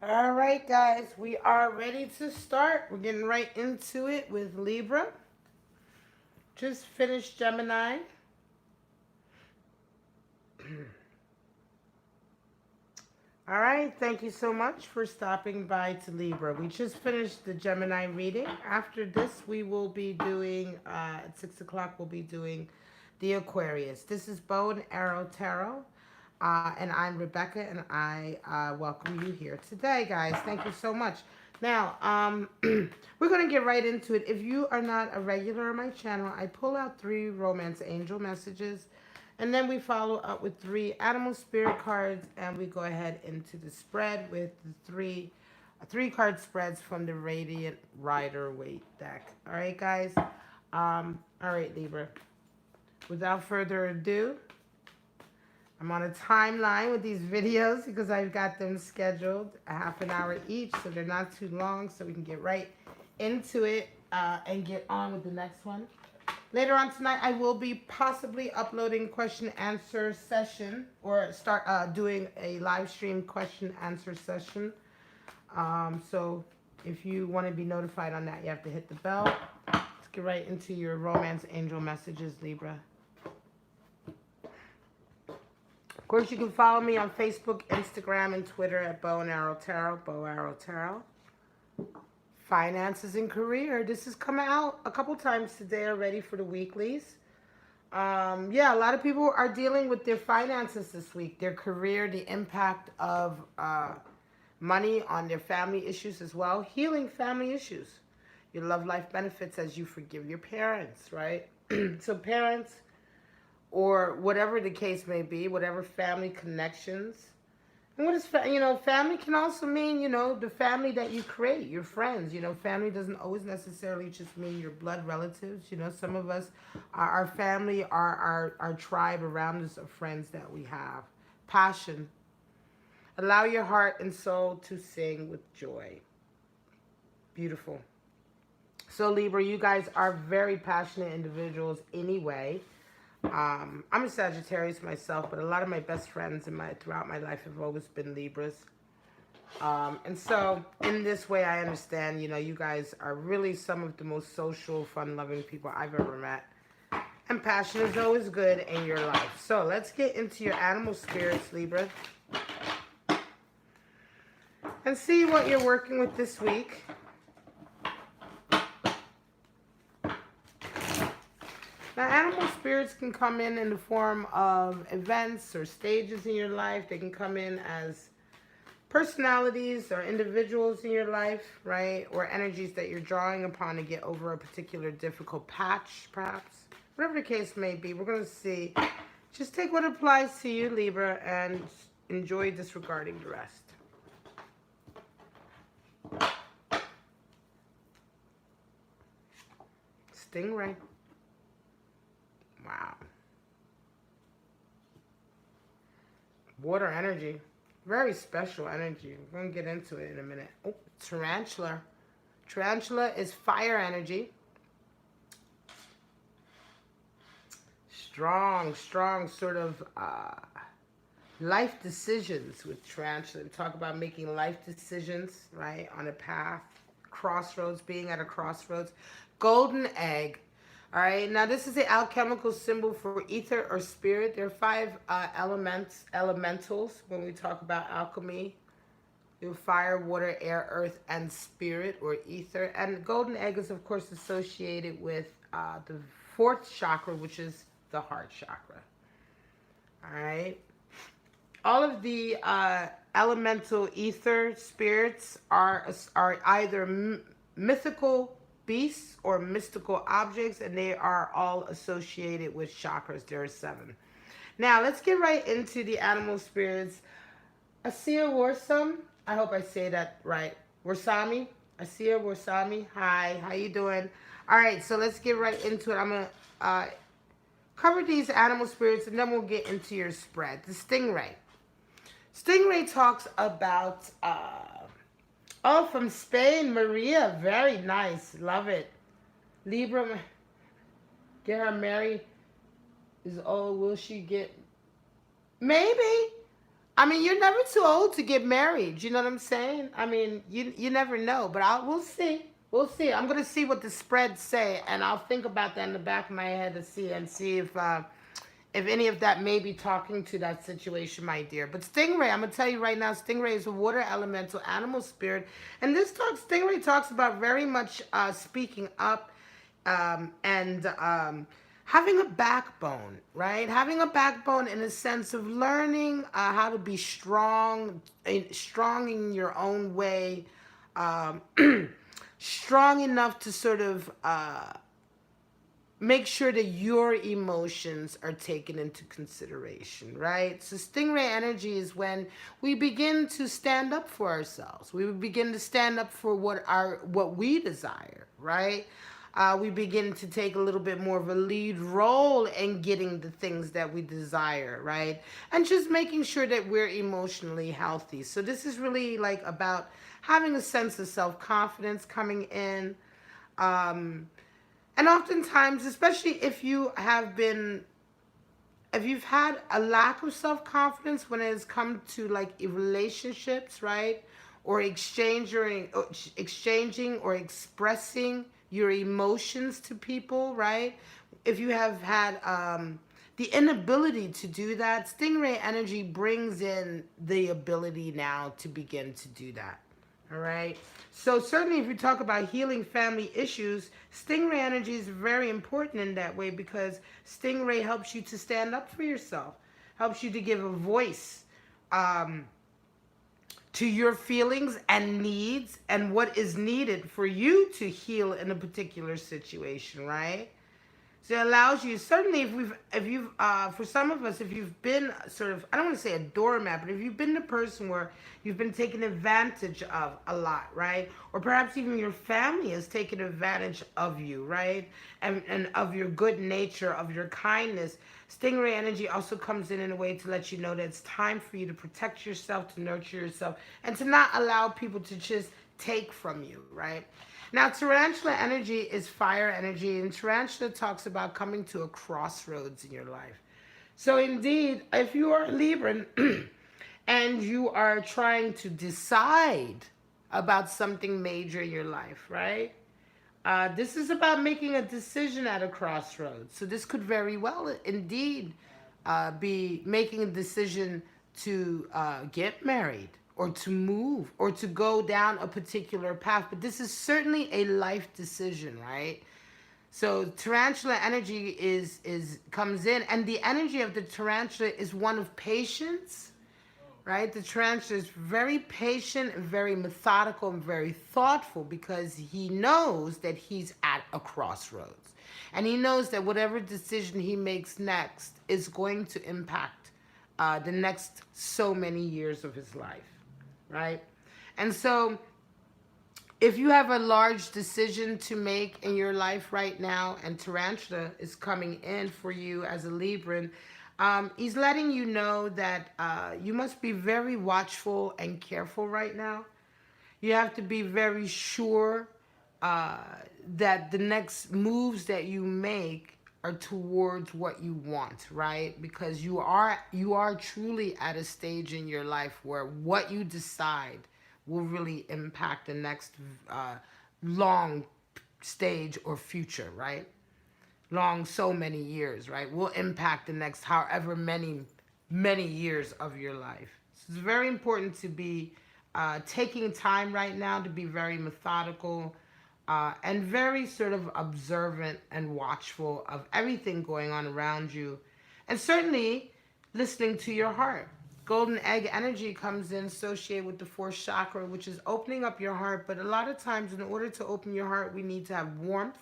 All right, guys, we are ready to start. We're getting right into it with Libra. Just finished Gemini. All right, thank you so much for stopping by to Libra. We just finished the Gemini reading. After this, we will be doing, at 6 o'clock, we'll be doing the Aquarius. This is Bow and Arrow Tarot. And I'm Rebecca, and I welcome you here today, guys. Thank you so much. Now, we're going to get right into it. If you are not a regular on my channel, I pull out 3 romance angel messages, and then we follow up with 3 animal spirit cards, and we go ahead into the spread with the 3 card spreads from the Radiant Rider Waite deck. All right, guys. All right, Libra. Without further ado, I'm on a timeline with these videos because I've got them scheduled a half an hour each, so they're not too long, so we can get right into it and get on with the next one. Later on tonight, I will be possibly uploading question answer session, or start doing a live stream question answer session. So if you want to be notified on that, you have to hit the bell. Let's get right into your romance angel messages, Libra. Of course, you can follow me on Facebook, Instagram, and Twitter at Bow and Arrow Tarot, Bow Arrow Tarot. Finances and career. This has come out a couple times today already for the weeklies. Yeah, a lot of people are dealing with their finances this week, their career, the impact of money on their family issues as well. Healing family issues. Your love life benefits as you forgive your parents, right? So parents, or whatever the case may be, whatever family connections. And what is, family can also mean, the family that you create, your friends. Family doesn't always necessarily just mean your blood relatives. Some of us, our family are our tribe around us of friends that we have. Passion. Allow your heart and soul to sing with joy. Beautiful. So Libra, you guys are very passionate individuals anyway. I'm a Sagittarius myself, but a lot of my best friends throughout my life have always been Libras. And so in this way, I understand, you guys are really some of the most social, fun-loving people I've ever met. And passion is always good in your life. So let's get into your animal spirits, Libra, and see what you're working with this week. Now, animal spirits can come in the form of events or stages in your life. They can come in as personalities or individuals in your life, right? Or energies that you're drawing upon to get over a particular difficult patch, perhaps. Whatever the case may be, we're going to see. Just take what applies to you, Libra, and enjoy disregarding the rest. Stingray. Wow. Water energy. Very special energy. We're going to get into it in a minute. Oh, tarantula. Tarantula is fire energy. Strong sort of life decisions with tarantula. We talk about making life decisions, right, on a path. Crossroads, being at a crossroads. Golden egg. All right, now this is the alchemical symbol for ether or spirit. There are 5 elementals when we talk about alchemy. You have fire, water, air, earth, and spirit or ether. And the golden egg is, of course, associated with the 4th chakra, which is the heart chakra. All right. All of the elemental ether spirits are either mythical beasts or mystical objects, and they are all associated with chakras. There are 7. Now let's get right into the animal spirits. Asia Warsam, I hope I say that right. Warsami, Asia Warsami. Hi, how you doing? All right, so let's get right into it. I'm gonna cover these animal spirits, and then we'll get into your spread. The stingray. Stingray talks about oh, from Spain, Maria. Very nice. Love it. Libra, get her married. Is old. Will she get? Maybe. I mean, you're never too old to get married. You know what I'm saying? I mean, you never know, but we'll see. We'll see. I'm gonna see what the spreads say, and I'll think about that in the back of my head to see if any of that may be talking to that situation, my dear. But Stingray, I'm gonna tell you right now, Stingray is a water elemental animal spirit, and Stingray talks about very much speaking up and having a backbone, right? Having a backbone in a sense of learning how to be strong, strong in your own way, um, strong enough to sort of make sure that your emotions are taken into consideration, right? So stingray energy is when we begin to stand up for ourselves. We begin to stand up for what we desire, right? We begin to take a little bit more of a lead role in getting the things that we desire, right? And just making sure that we're emotionally healthy. So this is really like about having a sense of self-confidence coming in. Um, and oftentimes, especially if you've had a lack of self-confidence when it has come to like relationships, right? Or exchanging or expressing your emotions to people, right? If you have had the inability to do that, stingray energy brings in the ability now to begin to do that. All right. So certainly if you talk about healing family issues, stingray energy is very important in that way because stingray helps you to stand up for yourself, helps you to give a voice um, to your feelings and needs and what is needed for you to heal in a particular situation, right? So it allows you, certainly for some of us, if you've been sort of, I don't want to say a doormat, but if you've been the person where you've been taken advantage of a lot, right? Or perhaps even your family has taken advantage of you, right? And of your good nature, of your kindness. Stingray energy also comes in a way to let you know that it's time for you to protect yourself, to nurture yourself, and to not allow people to just take from you, right? Now, tarantula energy is fire energy, and tarantula talks about coming to a crossroads in your life. So, indeed, if you are a Libra and you are trying to decide about something major in your life, right? This is about making a decision at a crossroads. So, this could very well indeed be making a decision to get married or to move or to go down a particular path. But this is certainly a life decision, right? So tarantula energy is comes in, and the energy of the tarantula is one of patience, right? The tarantula is very patient and very methodical and very thoughtful because he knows that he's at a crossroads. And he knows that whatever decision he makes next is going to impact the next so many years of his life, right? And so if you have a large decision to make in your life right now, and tarantula is coming in for you as a Libran, he's letting you know that you must be very watchful and careful right now. You have to be very sure uh, that the next moves that you make are towards what you want, right? Because you are truly at a stage in your life where what you decide will really impact the next long stage or future, right? Long so many years, right? Will impact the next however many years of your life. So it's very important to be taking time right now to be very methodical and very sort of observant and watchful of everything going on around you, and certainly listening to your heart. Golden egg energy comes in associated with the fourth chakra, which is opening up your heart. But a lot of times, in order to open your heart, we need to have warmth,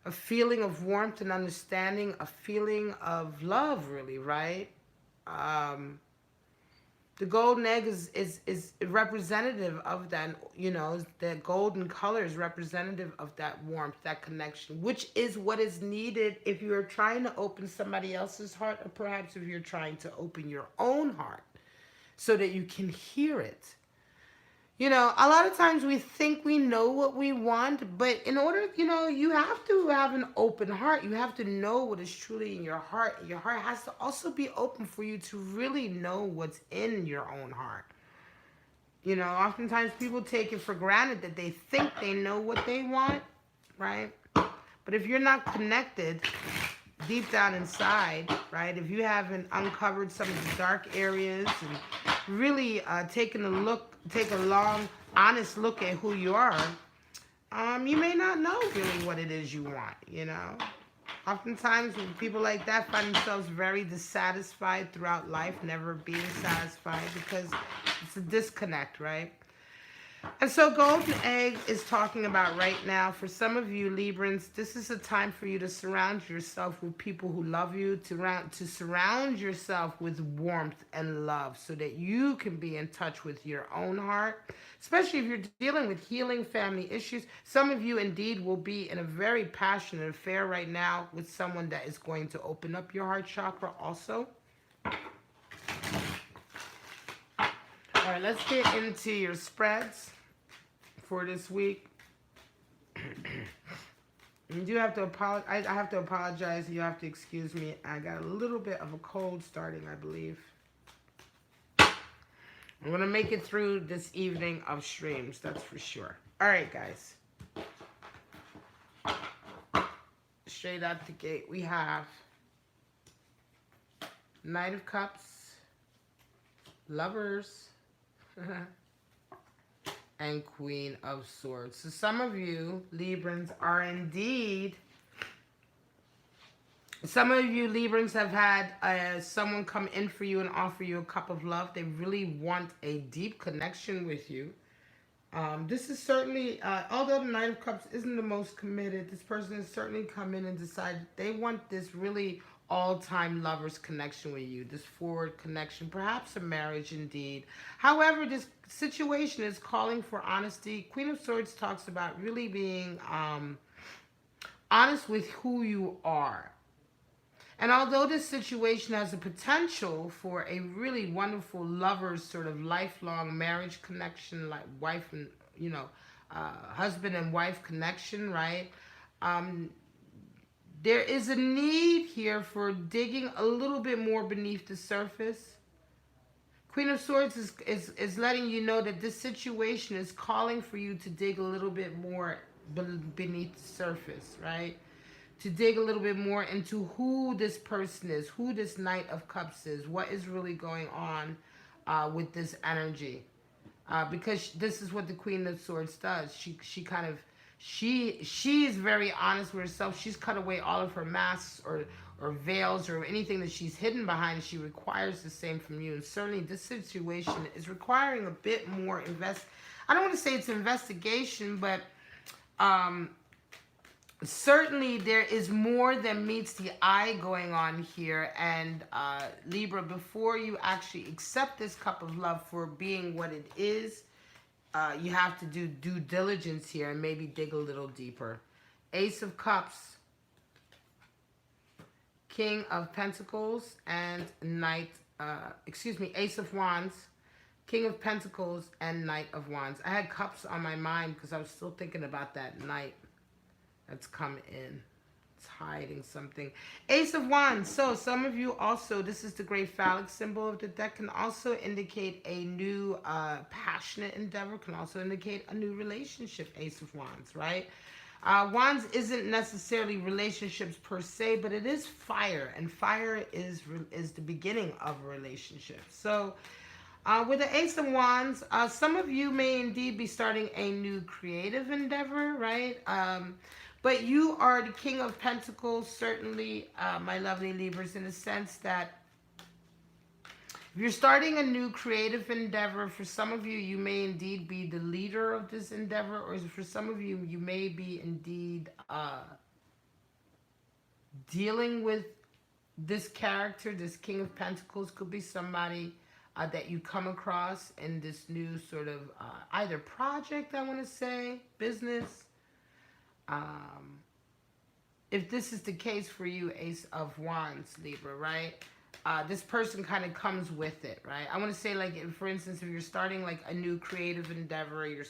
a feeling of warmth and understanding, a feeling of love, really, right? Um, the golden egg is representative of that, you know, the golden color is representative of that warmth, that connection, which is what is needed if you're trying to open somebody else's heart, or perhaps if you're trying to open your own heart so that you can hear it. You know, a lot of times we think we know what we want, but in order, you have to have an open heart. You have to know what is truly in your heart. Your heart has to also be open for you to really know what's in your own heart. You know, oftentimes people take it for granted that they think they know what they want, right? But if you're not connected deep down inside, right? If you haven't uncovered some of the dark areas and really take a long, honest look at who you are, you may not know really what it is you want, you know? Oftentimes, people like that find themselves very dissatisfied throughout life, never being satisfied because it's a disconnect, right? And so Golden Egg is talking about right now, for some of you Librans, this is a time for you to surround yourself with people who love you, to surround yourself with warmth and love so that you can be in touch with your own heart, especially if you're dealing with healing family issues. Some of you indeed will be in a very passionate affair right now with someone that is going to open up your heart chakra also. All right, let's get into your spreads for this week. You do have to apologize. I have to apologize. You have to excuse me. I got a little bit of a cold starting, I believe. I'm going to make it through this evening of streams, that's for sure. All right, guys. Straight out the gate, we have Knight of Cups, Lovers, and Queen of Swords. So some of you Librans are indeed, some of you Librans have had someone come in for you and offer you a cup of love. They really want a deep connection with you. This is certainly, although the Knight of Cups isn't the most committed, this person has certainly come in and decided they want this really all-time lovers connection with you, this forward connection, perhaps a marriage indeed. However, this situation is calling for honesty. Queen of Swords talks about really being honest with who you are. And although this situation has a potential for a really wonderful lovers sort of lifelong marriage connection, like wife and, husband and wife connection, right? There is a need here for digging a little bit more beneath the surface. Queen of Swords is letting you know that this situation is calling for you to dig a little bit more beneath the surface, right? To dig a little bit more into who this person is, who this Knight of Cups is, what is really going on with this energy. Because this is what the Queen of Swords does. She's very honest with herself. She's cut away all of her masks or veils or anything that she's hidden behind. She requires the same from you. And certainly this situation is requiring a bit more I don't want to say it's investigation, but certainly there is more than meets the eye going on here. And Libra, before you actually accept this cup of love for being what it is, you have to do due diligence here and maybe dig a little deeper. Ace of Cups, King of Pentacles, and Ace of Wands, King of Pentacles, and Knight of Wands. I had cups on my mind because I was still thinking about that knight that's come in. It's hiding something. Ace of Wands. So some of you also, this is the great phallic symbol of the deck, can also indicate a new passionate endeavor, can also indicate a new relationship, Ace of Wands, right? Wands isn't necessarily relationships per se, but it is fire, and fire is the beginning of a relationship. So with the Ace of Wands, some of you may indeed be starting a new creative endeavor, right? But you are the King of Pentacles, certainly, my lovely Libras, in the sense that if you're starting a new creative endeavor, for some of you, you may indeed be the leader of this endeavor, or for some of you, you may be indeed dealing with this character, this King of Pentacles. Could be somebody that you come across in this new sort of either project, I want to say, business. If this is the case for you, Ace of Wands, Libra, right? this person kind of comes with it, right? I want to say, like, for instance, if you're starting like a new creative endeavor, you're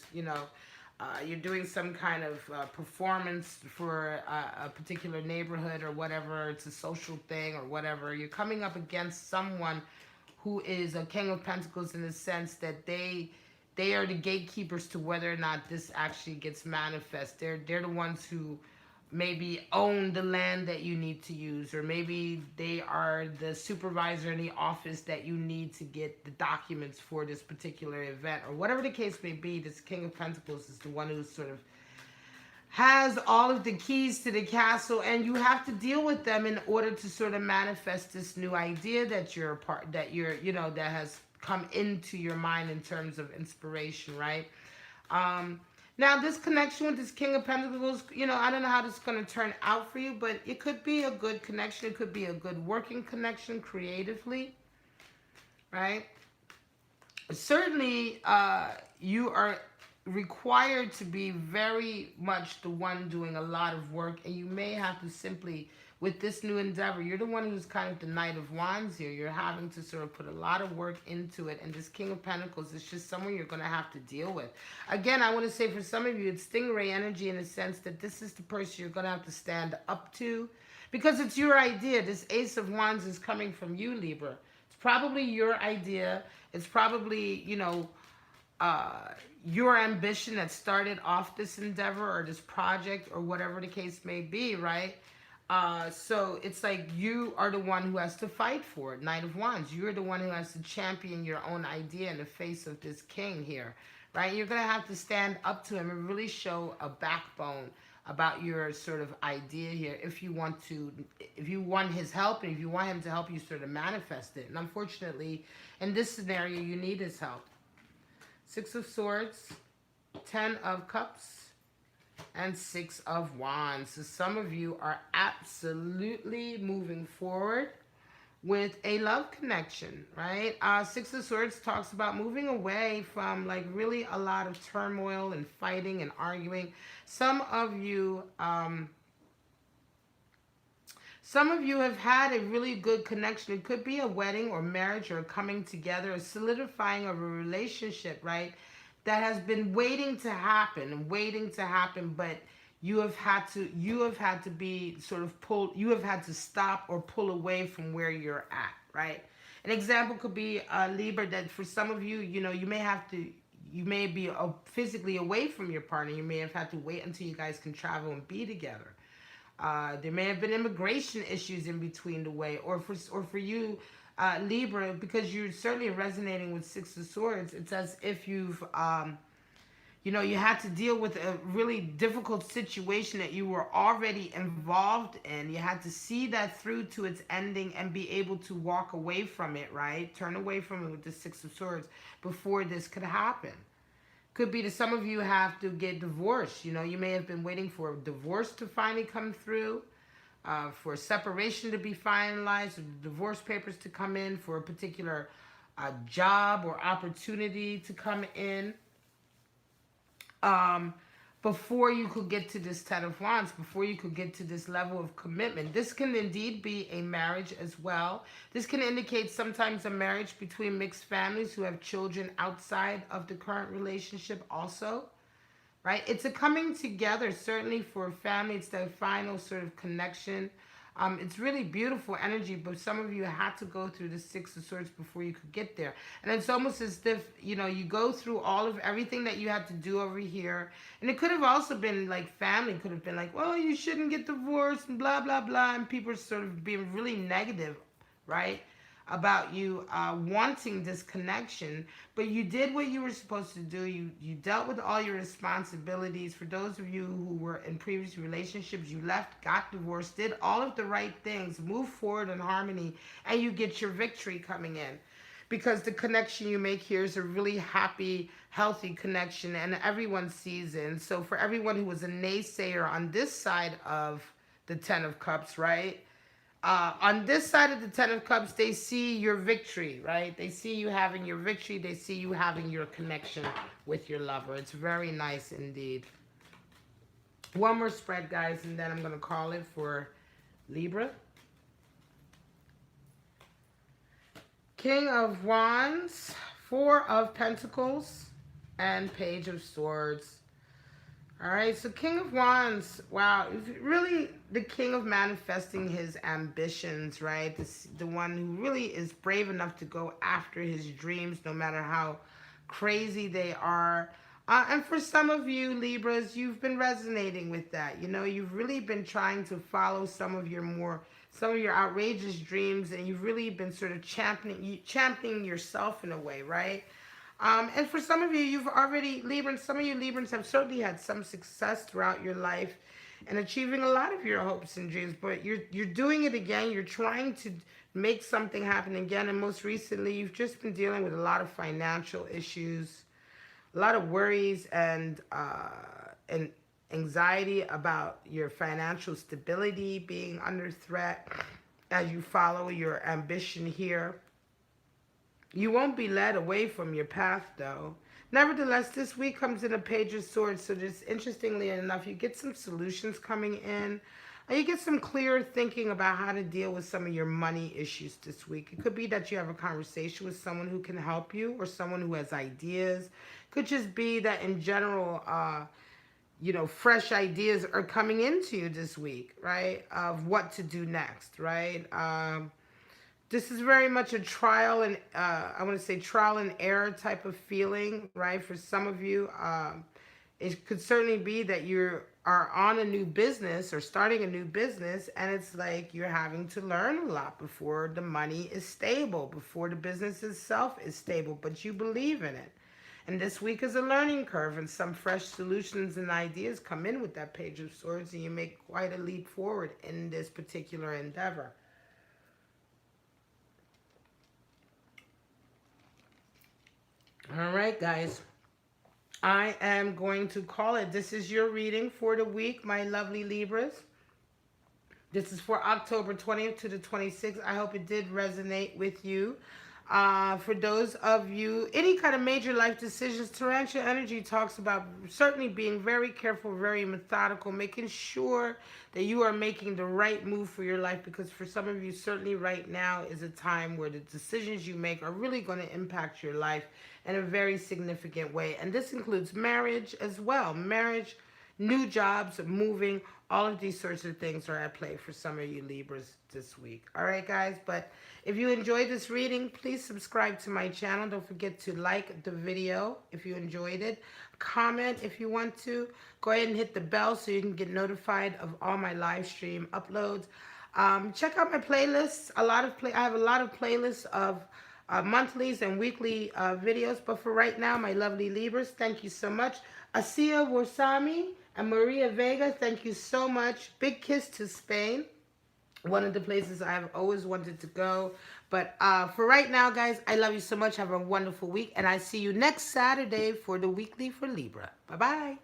doing some kind of performance for a particular neighborhood or whatever, it's a social thing or whatever, you're coming up against someone who is a King of Pentacles in the sense that they are the gatekeepers to whether or not this actually gets manifest. They're the ones who maybe own the land that you need to use, or maybe they are the supervisor in the office that you need to get the documents for this particular event, or whatever the case may be. This King of Pentacles is the one who sort of has all of the keys to the castle, and you have to deal with them in order to sort of manifest this new idea that you're a part, that you're, that has come into your mind in terms of inspiration, right? Now, this connection with this King of Pentacles, I don't know how this is going to turn out for you, but it could be a good connection. It could be a good working connection creatively, right? Certainly, you are required to be very much the one doing a lot of work, and you may have to simply, with this new endeavor, you're the one who's kind of the Knight of Wands here. You're having to sort of put a lot of work into it, and this King of Pentacles is just someone you're going to have to deal with. Again, I want to say for some of you, it's stingray energy in the sense that this is the person you're going to have to stand up to, because it's your idea. This Ace of Wands is coming from you, Libra. It's probably your idea. It's probably, your ambition that started off this endeavor or this project or whatever the case may be, right? So it's like you are the one who has to fight for it. Knight of Wands. You're the one who has to champion your own idea in the face of this king here, right? You're going to have to stand up to him and really show a backbone about your sort of idea here if you want his help, and if you want him to help you sort of manifest it. And unfortunately, in this scenario, you need his help. Six of Swords, 10 of Cups, and 6 of Wands. So some of you are absolutely moving forward with a love connection, right? Six of Swords talks about moving away from like really a lot of turmoil and fighting and arguing. Some of you have had a really good connection. It could be a wedding or marriage or coming together, a solidifying of a relationship, right? That has been waiting to happen, but you have had to be sort of you have had to stop or pull away from where you're at, right? An example could be Libra, that for some of you, you may be physically away from your partner. You may have had to wait until you guys can travel and be together. There may have been immigration issues in between the way, or for you, Libra, because you're certainly resonating with Six of Swords. It's as if you've, you had to deal with a really difficult situation that you were already involved in. You had to see that through to its ending and be able to walk away from it, right? Turn away from it with the Six of Swords before this could happen. Could be that some of you have to get divorced. You may have been waiting for a divorce to finally come through, for separation to be finalized, or divorce papers to come in, for a particular job or opportunity to come in. Before you could get to this Ten of Wands, before you could get to this level of commitment. This can indeed be a marriage as well. This can indicate sometimes a marriage between mixed families who have children outside of the current relationship also, right? It's a coming together, certainly for a family. It's the final sort of connection. It's really beautiful energy, but some of you had to go through the Six of Swords before you could get there. And it's almost as if, you go through all of everything that you had to do over here. And it could have also been like family could have been like, well, you shouldn't get divorced and blah, blah, blah. And people are sort of being really negative, right, about you wanting this connection. But you did what you were supposed to do. You dealt with all your responsibilities. For those of you who were in previous relationships, you left, got divorced, did all of the right things, moved forward in harmony, and you get your victory coming in. Because the connection you make here is a really happy, healthy connection, and everyone sees it. And so for everyone who was a naysayer on this side of the Ten of Cups, right? On this side of the Ten of Cups, they see your victory, right? They see you having your victory. They see you having your connection with your lover. It's very nice indeed. One more spread, guys, and then I'm going to call it for Libra. King of Wands, Four of Pentacles, and Page of Swords. All right, so King of Wands, wow, really the king of manifesting his ambitions, right? The one who really is brave enough to go after his dreams, no matter how crazy they are. And for some of you, Libras, you've been resonating with that. You know, you've really been trying to follow some of your outrageous dreams, and you've really been sort of championing yourself in a way, right? And for some of you, you've already, Librans, some of you Librans have certainly had some success throughout your life and achieving a lot of your hopes and dreams, but you're doing it again. You're trying to make something happen again. And most recently, you've just been dealing with a lot of financial issues, a lot of worries and anxiety about your financial stability being under threat as you follow your ambition here. You won't be led away from your path, though. Nevertheless, this week comes in a Page of Swords, so just interestingly enough, you get some solutions coming in. You get some clearer thinking about how to deal with some of your money issues this week. It could be that you have a conversation with someone who can help you or someone who has ideas. Could just be that in general, fresh ideas are coming into you this week, right? Of what to do next, right? This is very much a trial and trial and error type of feeling, right? For some of you, it could certainly be that you are on a new business or starting a new business, and it's like you're having to learn a lot before the money is stable, before the business itself is stable, but you believe in it. And this week is a learning curve, and some fresh solutions and ideas come in with that Page of Swords, and you make quite a leap forward in this particular endeavor. All right, guys. I am going to call it. This is your reading for the week, my lovely Libras. This is for October 20th to the 26th. I hope it did resonate with you. For those of you, any kind of major life decisions, Tarantula Energy talks about certainly being very careful, very methodical, making sure that you are making the right move for your life, because for some of you, certainly right now is a time where the decisions you make are really going to impact your life in a very significant way. And this includes marriage as well. Marriage, new jobs, moving, all of these sorts of things are at play for some of you Libras this week. All right, guys, but if you enjoyed this reading, please subscribe to my channel. Don't forget to like the video if you enjoyed it. Comment if you want to. Go ahead and hit the bell so you can get notified of all my live stream uploads. Check out my playlists. I have a lot of playlists of monthlies and weekly videos. But for right now, my lovely Libras, thank you so much. Asia Warsami and Maria Vega, thank you so much. Big kiss to Spain. One of the places I've always wanted to go. But for right now, guys, I love you so much. Have a wonderful week. And I see you next Saturday for the weekly for Libra. Bye-bye.